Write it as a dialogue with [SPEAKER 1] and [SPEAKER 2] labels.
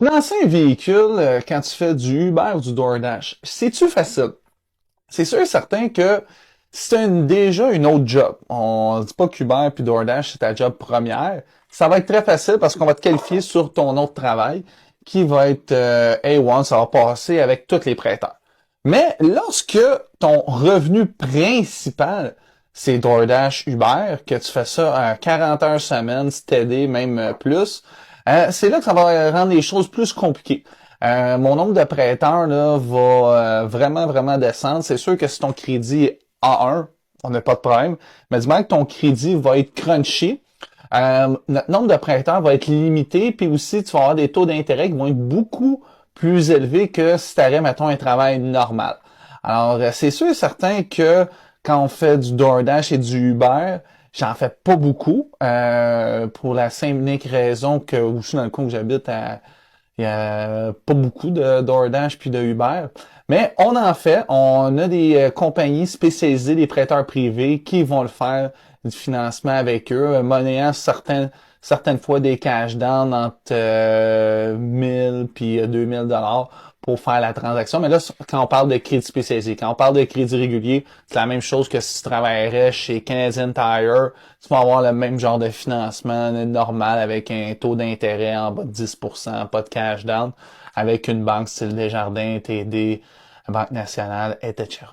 [SPEAKER 1] Financer un véhicule quand tu fais du Uber ou du DoorDash, c'est-tu facile? C'est sûr et certain que si tu as déjà une autre job, on dit pas qu'Uber puis DoorDash c'est ta job première, ça va être très facile parce qu'on va te qualifier sur ton autre travail qui va être A1, ça va passer avec tous les prêteurs. Mais lorsque ton revenu principal, c'est DoorDash, Uber, que tu fais ça à 40 heures semaine, steady, même plus, c'est là que ça va rendre les choses plus compliquées. Mon nombre de prêteurs là, va vraiment descendre. C'est sûr que si ton crédit est A1, on n'a pas de problème. Mais du moment que ton crédit va être crunchy, notre nombre de prêteurs va être limité, puis aussi tu vas avoir des taux d'intérêt qui vont être beaucoup plus élevés que si tu avais, mettons, un travail normal. Alors, c'est sûr et certain que quand on fait du DoorDash et du Uber, j'en fais pas beaucoup, pour la simple et unique raison que aussi dans le coin où j'habite, il y a pas beaucoup de DoorDash puis de Uber. Mais on en fait. On a des compagnies spécialisées, des prêteurs privés qui vont le faire du financement avec eux, monnayant certaines fois des cash down entre 1000 puis 2000 $ pour faire la transaction. Mais là, quand on parle de crédit spécialisé, quand on parle de crédit régulier, c'est la même chose que si tu travaillerais chez Canadian Tire. Tu vas avoir le même genre de financement normal avec un taux d'intérêt en bas de 10%, pas de cash down, avec une banque style Desjardins, TD, Banque nationale, etc.